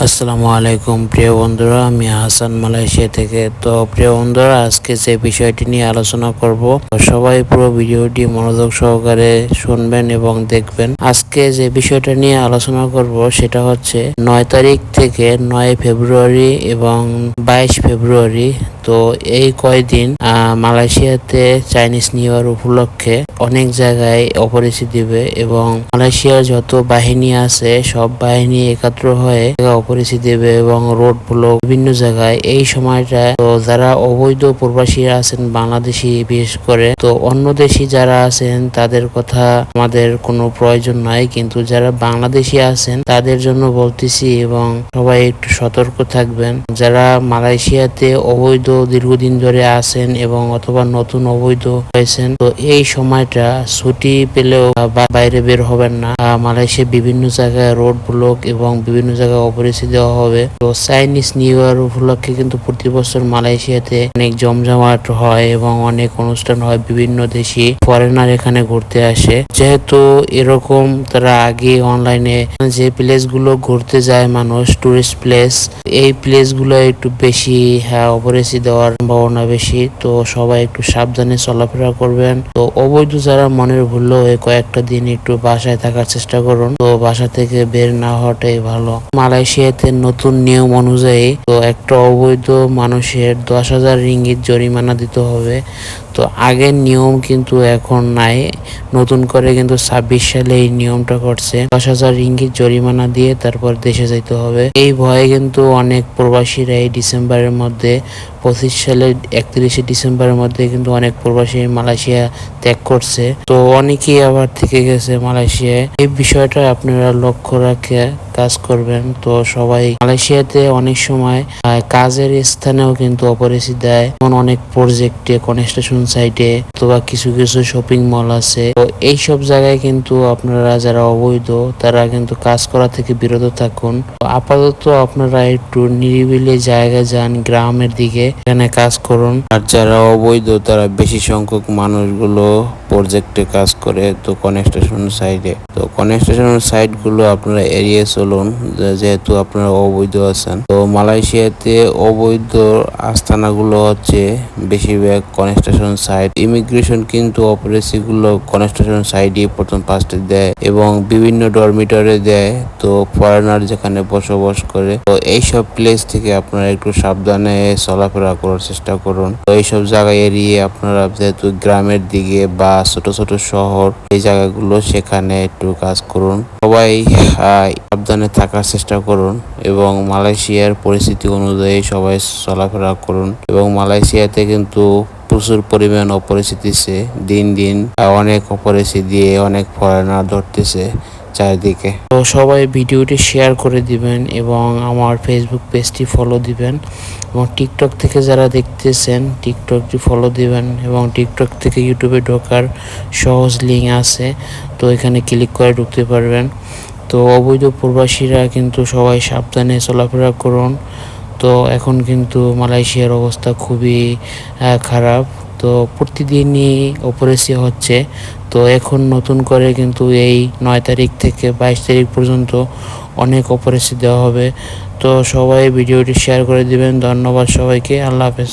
আসসালামু আলাইকুম প্রিয় বন্ধুরা, আমি হাসান মালয়েশিয়া থেকে। তো প্রিয় বন্ধুরা, আজকে যে বিষয়টি নিয়ে আলোচনা করব, সবাই পুরো ভিডিওটি মনোযোগ সহকারে শুনবেন এবং দেখবেন। আজকে যে বিষয়টা নিয়ে আলোচনা করব সেটা হচ্ছে 9 তারিখ থেকে 9 ফেব্রুয়ারি এবং 22 ফেব্রুয়ারি। তো এই কয়দিন মালয়েশিয়াতে চাইনিজ নিউ ইয়ার উপলক্ষে অনেক জায়গায় অপরিচিতি দিবে এবং মালয়েশিয়ার যত বাহিনী আছে সব বাহিনী একত্র হয়ে অপরিচিতি দেবে এবং রোড ব্লক বিভিন্ন জায়গায় এই সময়টা। তো যারা অবৈধ প্রবাসী আছেন বাংলাদেশি বিশেষ করে, তো অন্য দেশি যারা আছেন তাদের কথা আমাদের কোনো প্রয়োজন নাই, কিন্তু যারা বাংলাদেশি আছেন তাদের জন্য বলতেছি এবং সবাই একটু সতর্ক থাকবেন। যারা মালয়েশিয়াতে অবৈধ দীর্ঘদিন ধরে আছেন এবং অথবা নতুন অবৈধ হয়েছেন, তো এই সময়টা ছুটি পেলেও বাইরে বের হবেন না। মালয়েশিয়া বিভিন্ন জায়গায় রোড ব্লক এবং বিভিন্ন জায়গায় অপরিচিতি দেওয়া হবে। তো চাইনিজ নিউ ইয়ার উপলক্ষে কিন্তু প্রতি বছর মালয়েশিয়াতে অনেক জমজমাট হয় এবং অনেক অনুষ্ঠান হয়। বিভিন্ন দেশি ফরেনার এখানে ঘুরতে আসে। যেহেতু এরকম তারা আগে অনলাইনে যে প্লেস গুলো ঘুরতে যায় মানুষ, টুরিস্ট প্লেস, এই প্লেস গুলো একটু বেশি অপরিচিতি দেওয়ার সম্ভাবনা বেশি। তো সবাই একটু সাবধানে চলাফেরা করবেন। তো অবৈধ যারা মনের ভুললো কয়েকটা দিন একটু বাসায় থাকার চেষ্টা করুন। তো বাসা থেকে বের না হওয়াটাই ভালো। মালয়েশিয়াতে নতুন নিয়ম অনুযায়ী তো একটা অবৈধ মানুষের 10,000 রিঙ্গিত জরিমানা দিতে হবে। তো আগের নিয়ম কিন্তু এখন নাই, নতুন করে কিন্তু 26 সালে এই নিয়মটা করছে। 10,000 রিঙ্গিত জরিমানা দিয়ে তারপর দেশে যেতে হবে। এই ভয়ে কিন্তু অনেক প্রবাসীরা এই ডিসেম্বরের মধ্যে 25 সালের 31শে ডিসেম্বরের মধ্যে কিন্তু অনেক প্রবাসী মালয়েশিয়া ত্যাগ করছে। তো অনেকেই আবার থেকে গেছে মালয়েশিয়ায়। এই বিষয়টা আপনারা লক্ষ্য রাখে কাজ করবেন। তো সবাই মালয়েশিয়াতে অনেক সময় কাজের স্থানেও কিন্তু অপরিচিতি দেয়। যেমন অনেক প্রজেক্টে, কনস্ট্রাকশন সাইটে অথবা কিছু কিছু শপিং মল আছে। তো এইসব জায়গায় কিন্তু আপনারা যারা অবৈধ তারা কিন্তু কাজ করা থেকে বিরত থাকুন। আপাতত আপনারা একটু নিরিবিলি জায়গায় যান, গ্রামের দিকে, এখানে কাজ করুন। আর যারা অবৈধ তারা বেশি সংখ্যক মানুষগুলো প্রজেক্টে কাজ করে। তো কনস্ট্রাকশন সাইটে, তো কনস্ট্রাকশন সাইট গুলো আপনারা এড়িয়ে চলুন যেহেতু আপনারা অবৈধ আছেন। তো মালয়েশিয়াতে অবৈধ আস্তানাগুলো হচ্ছে বেশিরভাগ কনস্ট্রাকশন সাইট। ইমিগ্রেশন কিন্তু অপরিচিতি গুলো কনস্ট্রাকশন সাইটই প্রথম ফার্স্টে দেয় এবং বিভিন্ন ডরমিটরে দেয়। তো ফরেনার যেখানে বসবাস করে, তো এইসব প্লেস থেকে আপনারা একটু সাবধানে চলাফেরা করার চেষ্টা করুন। তো এইসব জায়গায় এড়িয়ে আপনারা যেহেতু গ্রামের দিকে বা ছোট ছোট শহর এই জায়গাগুলো, সেখানে একটু কাজ করুন। সবাই সাবধানে থাকার চেষ্টা করুন এবং মালয়েশিয়ার পরিস্থিতি অনুযায়ী সবাই চলাফেরা করুন। এবং মালয়েশিয়াতে কিন্তু প্রচুর পরিমাণ অপরিচিতিছে, দিন দিন অনেক অপরিচিতি দিয়ে অনেক ফরেনার ধরতেছে চারিদিকে। তো সবাই ভিডিওটি শেয়ার করে দিবেন এবং আমার ফেসবুক পেজটি ফলো দিবেন এবং টিকটক থেকে যারা দেখতেছেন টিকটকটি ফলো দিবেন এবং টিকটক থেকে ইউটিউবে ঢোকার সহজ লিঙ্ক আছে, তো এখানে ক্লিক করে ঢুকতে পারবেন। তো অবৈধ প্রবাসীরা কিন্তু সবাই সাবধানে চলাফেরা করুন। তো এখন কিন্তু মালয়েশিয়ার অবস্থা খুবই খারাপ। তো প্রতিদিনই অপরিচিতি হচ্ছে। তো এখন নতুন করে কিন্তু এই 9 তারিখ থেকে 22 তারিখ পর্যন্ত অনেক অপরিচিতি দেওয়া হবে। তো সবাই ভিডিওটি শেয়ার করে দিবেন। ধন্যবাদ সবাইকে। আল্লাহ হাফেজ।